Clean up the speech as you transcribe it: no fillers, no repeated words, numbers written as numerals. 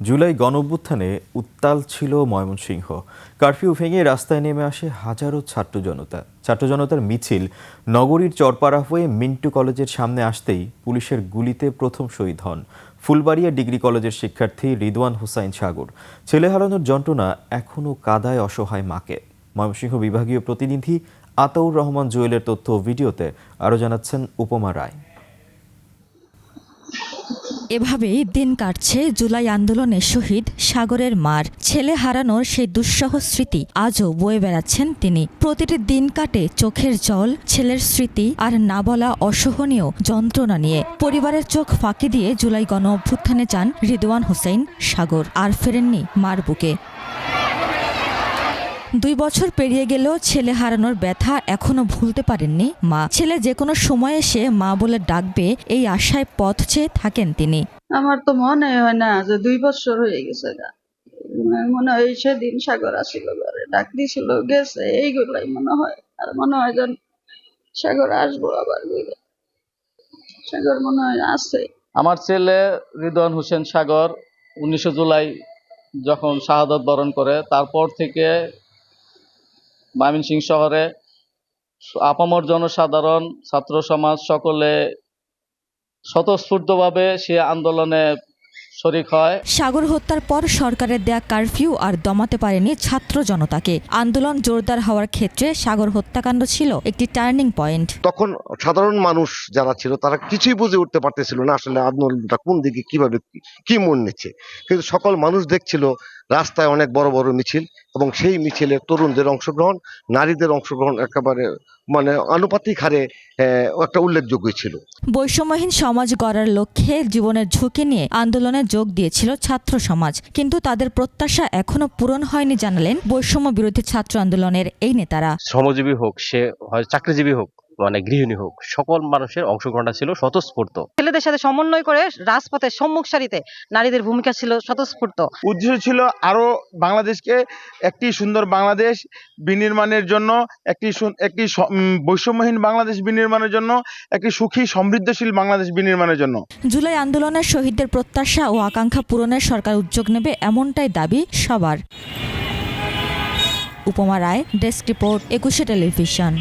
জুলাই গণঅভ্যুত্থানে উত্তাল ছিল ময়মনসিংহ। কারফিউ ভেঙে রাস্তায় নেমে আসে হাজারো ছাত্র জনতার মিছিল নগরীর চরপাড়া হয়ে মিন্টু কলেজের সামনে আসতেই পুলিশের গুলিতে প্রথম শহীদ হন ফুলবাড়িয়া ডিগ্রি কলেজের শিক্ষার্থী রিদওয়ান হোসাইন সাগর। ছেলে হারানোর যন্ত্রণা এখনও কাদায় অসহায় মাকে। ময়মনসিংহ বিভাগীয় প্রতিনিধি আতাউর রহমান জুয়েলের তথ্য ও ভিডিওতে আরও জানাচ্ছেন উপমা রায়। এভাবেই দিন কাটছে জুলাই আন্দোলনে শহীদ সাগরের মার। ছেলে হারানোর সেই দুঃসহ স্মৃতি আজও বয়ে বেড়াচ্ছেন তিনি। প্রতিটি দিন কাটে চোখের জল, ছেলের স্মৃতি আর না বলা অসহনীয় যন্ত্রণা নিয়ে। পরিবারের চোখ ফাঁকি দিয়ে জুলাই গণ অভ্যুত্থানে যান রিদওয়ান হোসেন সাগর, আর ফেরেননি মার বুকে। 2 বছর পেরিয়ে গেলেও ছেলে হারানোর ব্যথা এখনো ভুলতে পারেননি মা। ছেলে যে কোনো সময় এসে মা বলে ডাকবে, এই আশায় পথ চেয়ে থাকেন তিনি। আমার তো মনে হয় না যে 2 বছর হয়ে গেছে, মনে হয় সেদিন সাগর আসিল, ঘরে ডাক দিছিল, গেছে, এইগুলাই মনে হয়। আর মনে হয় যেন সাগর আসবো আবার, সাগর মনে হয় আছে। আমার ছেলে রিদওয়ান হোসেন সাগর 19 জুলাই যখন শাহাদাত বরণ করে, তারপর থেকে ময়মনসিংহ শহরে আপামর জনসাধারণ, ছাত্র সমাজ সকলে স্বতঃস্ফূর্তভাবে সে আন্দোলনে শরিক হয়। সাগর হত্যার পর সরকারের দেয়া কারফিউ আর দমাতে পারেনি ছাত্র জনতাকে। আন্দোলন জোরদার হওয়ার ক্ষেত্রে সাগর হত্যাকাণ্ড ছিল একটি টার্নিং পয়েন্ট। তখন সাধারণ মানুষ যারা ছিল তারা কিছুই বুঝে উঠতে পারতেছিল না আসলে আন্দোলনটা কোন দিকে কিভাবে কি মোড় নিচ্ছে। কিন্তু সকল মানুষ দেখছিল রাস্তায় অনেক বড় বড় মিছিল, এবং সেই মিছিলে তরুণদের অংশগ্রহণ, নারীদের অংশগ্রহণ একেবারে আনুপাতিক হারে একটা উল্লেখযোগ্য ছিল। বৈষম্যহীন সমাজ গড়ার লক্ষ্যে জীবনের ঝুঁকি নিয়ে আন্দোলনে যোগ দিয়েছিল ছাত্র সমাজ, কিন্তু তাদের প্রত্যাশা এখনো পূরণ হয়নি জানালেন বৈষম্য বিরোধী ছাত্র আন্দোলনের এই নেতারা। শ্রমজীবী হোক, সে হয় চাকরিজীবী হোক, গৃহিণী হোক, সকল মানুষের অংশগ্রহণটা ছিল স্বতঃস্ফূর্ত। ছেলেদের সাথে সমন্বয় করে রাজপথের সম্মুখ সারিতে নারীদের ভূমিকা ছিল স্বতঃস্ফূর্ত। উদ্দেশ্য ছিল আরো বাংলাদেশকে একটি সুন্দর বাংলাদেশ বিনির্মাণের জন্য, একটি বৈষম্যহীন বাংলাদেশ বিনির্মাণের জন্য, একটি সুখী সমৃদ্ধশীল বাংলাদেশ বিনির্মাণের জন্য। জুলাই আন্দোলনের শহীদদের প্রত্যাশা ও আকাঙ্ক্ষা পূরণের সরকার উদ্যোগ নেবে, এমনটাই দাবি সবার। উপমা রায়, ডেস্ক রিপোর্ট, 21 টেলিভিশন।